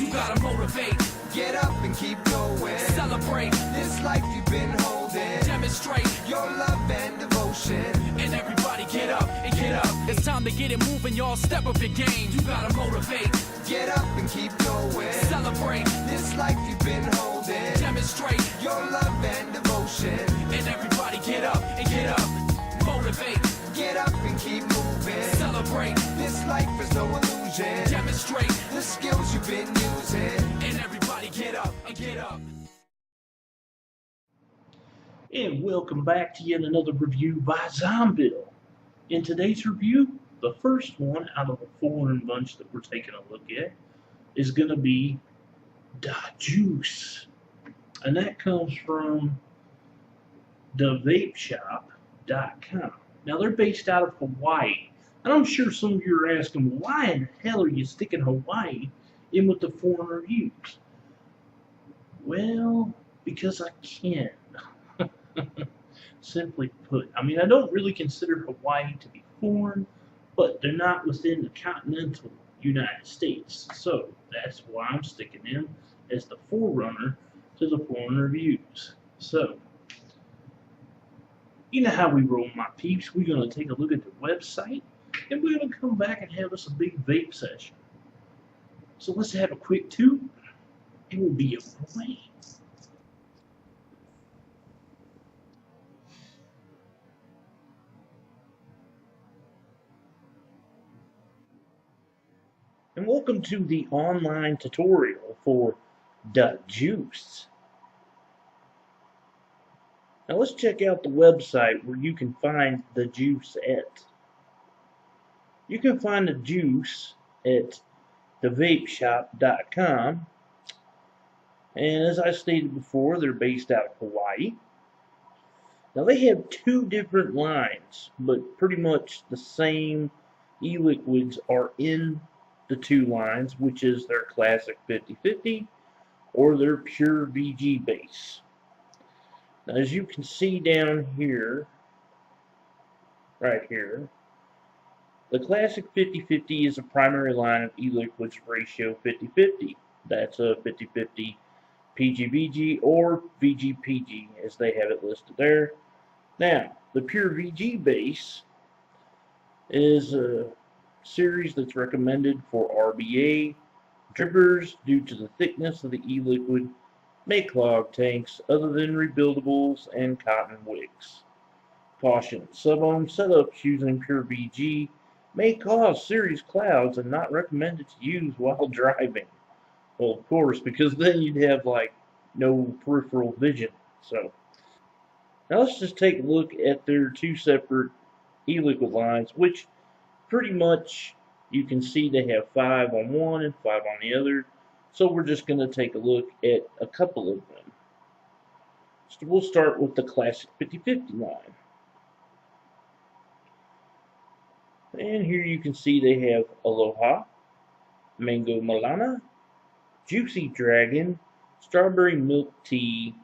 You gotta motivate. Get up and keep going. Celebrate. This life you've been holding. Demonstrate your love and devotion. And everybody get up and get up. It's time to get it moving, y'all. Step up your game. You gotta motivate. Get up and keep going. Celebrate. This life you've been holding. Demonstrate your love and devotion. And everybody get up and get up. Motivate. Get up and keep moving. Celebrate. This life is no illusion. Demonstrate the skills you've been using. And everybody get up and get up. And welcome back to yet another review by Zombill. In today's review, the first one out of the foreign bunch that we're taking a look at is going to be DaJuice. And that comes from the vapeshop.com. Now they're based out of Hawaii. And I'm sure some of you are asking, why in the hell are you sticking Hawaii in with the foreign reviews? Well, because I can. Simply put, I mean, I don't really consider Hawaii to be foreign, but they're not within the continental United States. So that's why I'm sticking them as the forerunner to the foreign reviews. So, you know how we roll, my peeps. We're going to take a look at the website, and we're going to come back and have us a big vape session. So let's have a quick toot, and we'll be on our way. And welcome to the online tutorial for DaJuice. Now let's check out the website where you can find DaJuice at. You can find DaJuice at thevapeshop.com. And as I stated before, they're based out of Hawaii. Now they have two different lines, but pretty much the same e-liquids are in the two lines, which is their classic 50/50 or their pure VG base. Now, as you can see down here, right here, the classic 50/50 is a primary line of e-liquids ratio 50/50. That's a 50/50 PG-VG or VG-PG as they have it listed there. Now, the pure VG base is a series that's recommended for RBA drippers due to the thickness of the e-liquid may clog tanks other than rebuildables and cotton wicks. Caution, sub-ohm setups using pure VG may cause serious clouds and not recommended to use while driving. Well, of course, because then you'd have like no peripheral vision. So now let's just take a look at their two separate e-liquid lines, which pretty much you can see they have 5 on one and 5 on the other. So we're just going to take a look at a couple of them. So we'll start with the classic 50/50 line. And here you can see they have Aloha, Mango Melona, Juicy Dragon, Strawberry Milk Tea,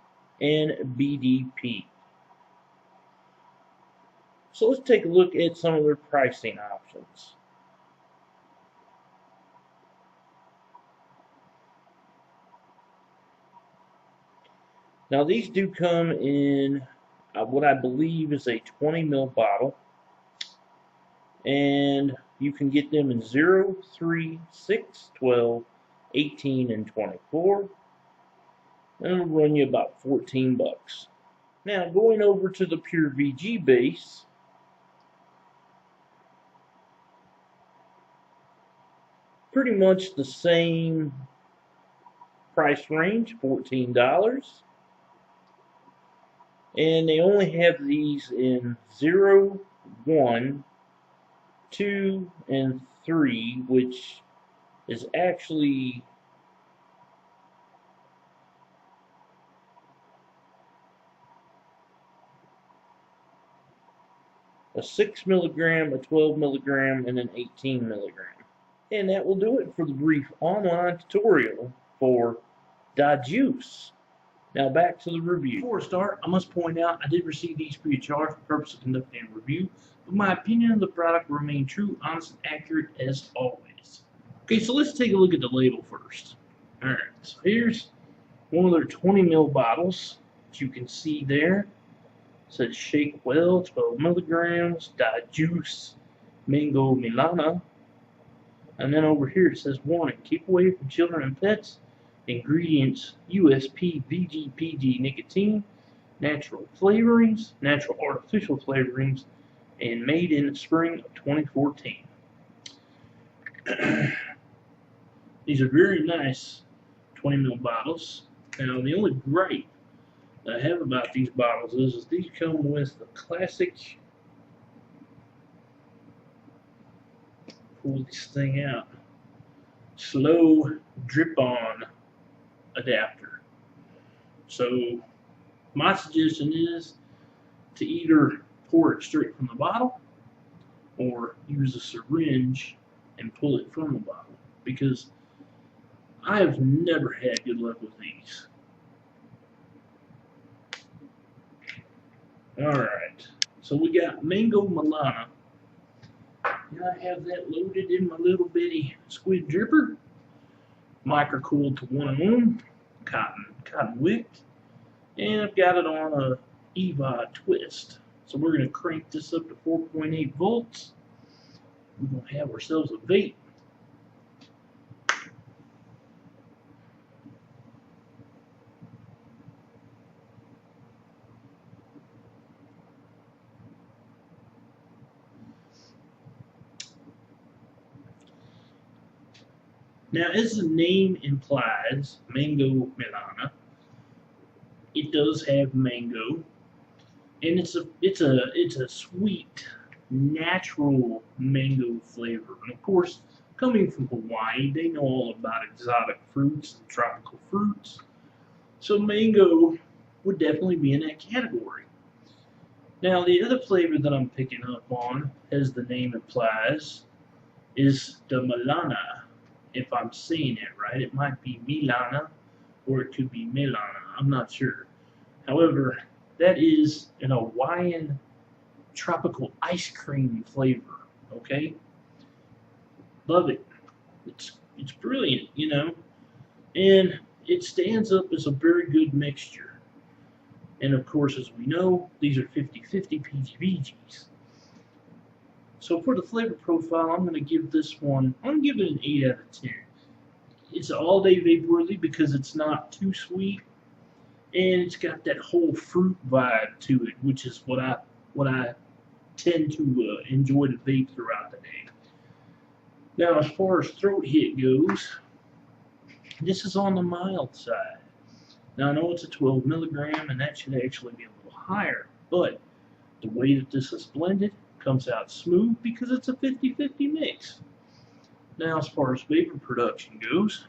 and BDP. So let's take a look at some of their pricing options. Now these do come in what I believe is a 20 ml bottle, and you can get them in 0, 3, 6, 12, 18, and 24, and it'll run you about 14 bucks. Now going over to the pure VG base, pretty much the same price range, $14. And they only have these in 0, 1, 2, and 3, which is actually a 6 milligram, a 12 milligram, and an 18 milligram. And that will do it for the brief online tutorial for DaJuice. Now back to the review. Before I start, I must point out I did receive these free of charge for the purpose of conducting a review, but my opinion of the product will remain true, honest, and accurate as always. Okay, so let's take a look at the label first. Alright, so here's one of their 20 ml bottles that you can see there. It says shake well, 12 milligrams, DaJuice, mango Melona. And then over here it says warning, keep away from children and pets. Ingredients, USP, VGPG, nicotine, natural flavorings, natural artificial flavorings, and made in the spring of 2014. These are very nice 20 ml bottles. Now the only gripe I have about these bottles is these come with the classic, pull this thing out, slow drip on adapter. So my suggestion is to either pour it straight from the bottle or use a syringe and pull it from the bottle, because I have never had good luck with these. Alright, so we got mango Melona. And I have that loaded in my little bitty squid dripper. Micro-cooled to 1 ohm, cotton wicked. And I've got it on a EVA twist. So we're going to crank this up to 4.8 volts. We're going to have ourselves a vape. Now, as the name implies, mango Melona, it does have mango, and it's a sweet, natural mango flavor. And of course, coming from Hawaii, they know all about exotic fruits and tropical fruits. So mango would definitely be in that category. Now, the other flavor that I'm picking up on, as the name implies, is the Melona. If I'm saying it right, it might be Melona, or it could be Melona. I'm not sure. However, that is an Hawaiian tropical ice cream flavor. Okay, love it. It's brilliant, you know, and it stands up as a very good mixture. And of course, as we know, these are 50/50 PGVGs. So for the flavor profile, I'm going to give this one, I'm going to give it an 8 out of 10. It's all-day vape worthy because it's not too sweet, and it's got that whole fruit vibe to it, which is what I tend to enjoy to vape throughout the day. Now, as far as throat hit goes, this is on the mild side. Now, I know it's a 12 milligram, and that should actually be a little higher, but the way that this is blended comes out smooth because it's a 50/50 mix. Now, as far as vapor production goes,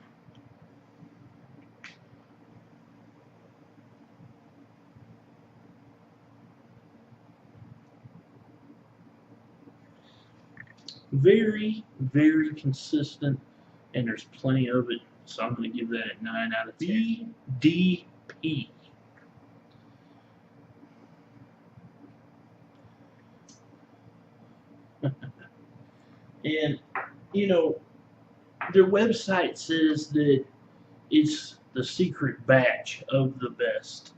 very, very consistent, and there's plenty of it, so I'm going to give that a 9 out of 10. BDP. And, you know, their website says that it's the secret batch of the best.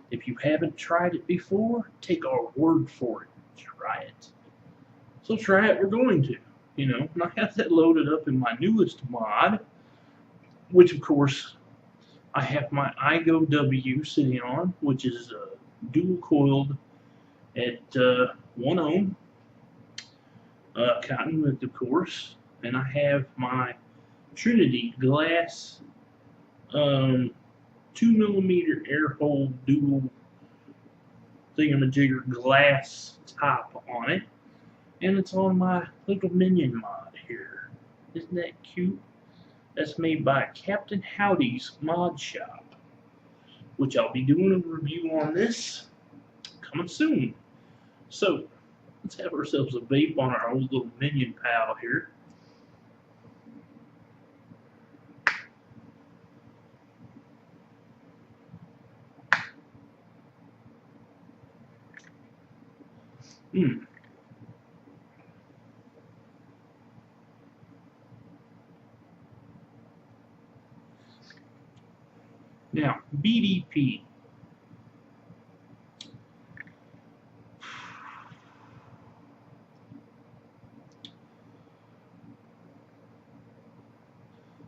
If you haven't tried it before, take our word for it. Try it. So try it, we're going to. You know, and I have that loaded up in my newest mod, which of course I have my iGo W sitting on, which is dual coiled at 1 ohm. Cotton wick, of course, and I have my Trinity glass 2mm air hole dual thingamajigger glass top on it, and it's on my little minion mod here. Isn't that cute? That's made by Captain Howdy's Mod Shop, which I'll be doing a review on this coming soon. So let's have ourselves a vape on our old little minion pal here. Now, BDP.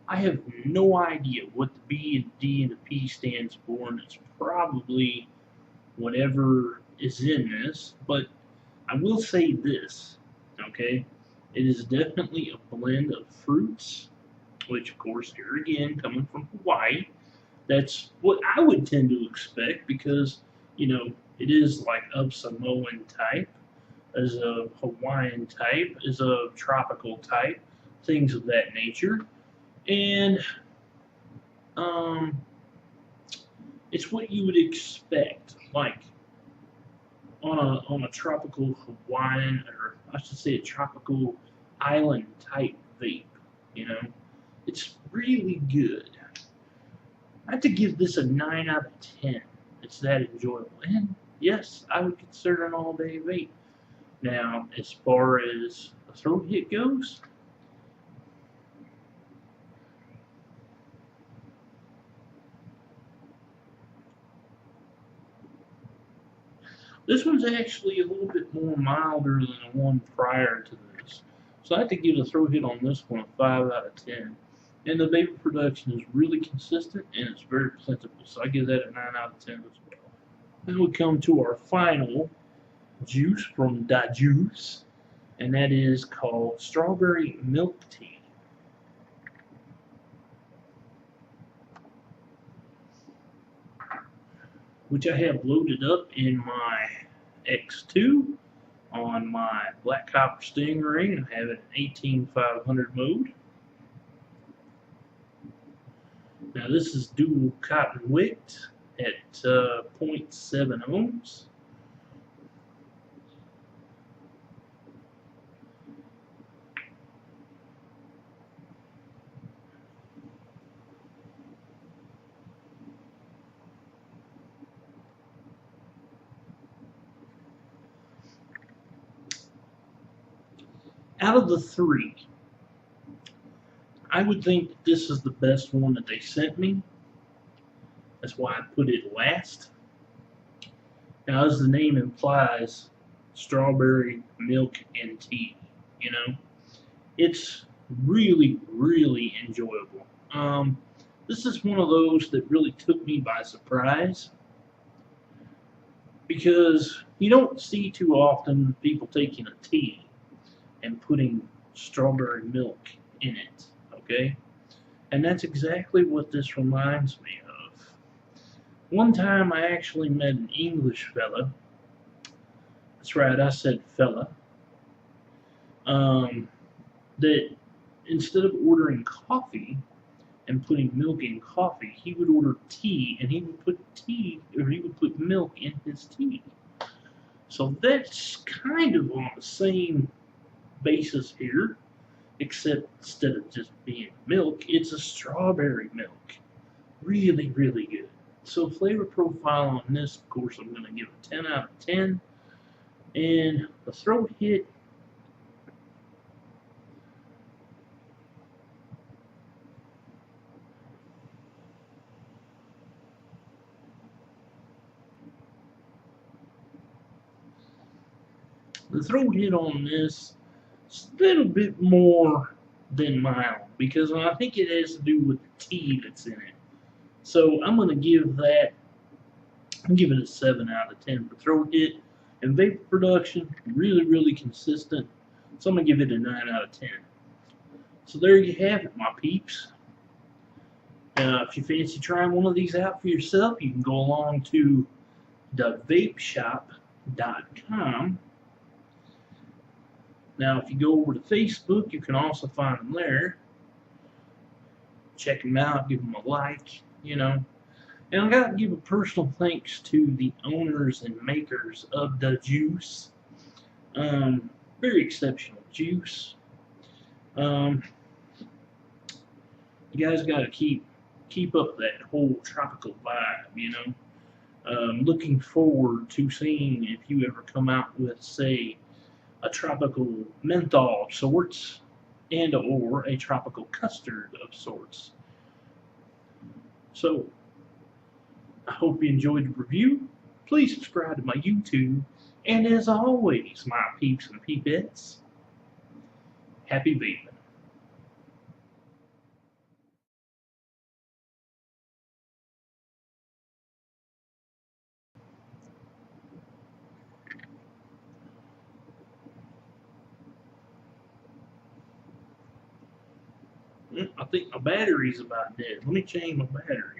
I have no idea what the B and D and the P stands for, and it's probably whatever is in this, but I will say this, okay? It is definitely a blend of fruits, which of course, here again, coming from Hawaii, that's what I would tend to expect because, you know, it is like of Samoan type, as a Hawaiian type, as a tropical type, things of that nature. And it's what you would expect, like on a tropical Hawaiian, or I should say a tropical island type vape. You know, it's really good. I have to give this a 9 out of 10. It's that enjoyable, and yes, I would consider an all-day vape. Now, as far as a throat hit goes, this one's actually a little bit more milder than the one prior to this. So I have to give the throw hit on this one a 5 out of 10. And the vapor production is really consistent and it's very plentiful. So I give that a 9 out of 10 as well. Then we come to our final juice from DaJuice, and that is called Strawberry Milk Tea. Which I have loaded up in my X2 on my Black Copper Stingray. I have it in 18500 mode. Now this is dual cotton wicked at 0.7 ohms. Out of the three, I would think that this is the best one that they sent me. That's why I put it last. Now, as the name implies, strawberry, milk, and tea, you know, it's really, really enjoyable. This is one of those that really took me by surprise because you don't see too often people taking a tea and putting strawberry milk in it, okay? And that's exactly what this reminds me of. One time I actually met an English fella. That's right, I said fella. That instead of ordering coffee and putting milk in coffee, he would order tea and he would put milk in his tea. So that's kind of on the same basis here, except instead of just being milk, it's a strawberry milk. Really, really good. So flavor profile on this, of course, I'm going to give a 10 out of 10. And the throat hit, on this is a little bit more than mild because I think it has to do with the tea that's in it. So I'm going to give it a 7 out of 10 for throat hit. And vapor production, really, really consistent. So I'm going to give it a 9 out of 10. So there you have it, my peeps. If you fancy trying one of these out for yourself, you can go along to thevapeshop.com. Now, if you go over to Facebook, you can also find them there. Check them out, give them a like, you know. And I got to give a personal thanks to the owners and makers of DaJuice. Very exceptional juice. You guys got to keep up that whole tropical vibe, you know. Looking forward to seeing if you ever come out with, say, a tropical menthol of sorts and or a tropical custard of sorts. So I hope you enjoyed the review. Please subscribe to my YouTube. And as always, my peeps and peepettes, happy vaping. I think my battery's about dead. Let me change my battery.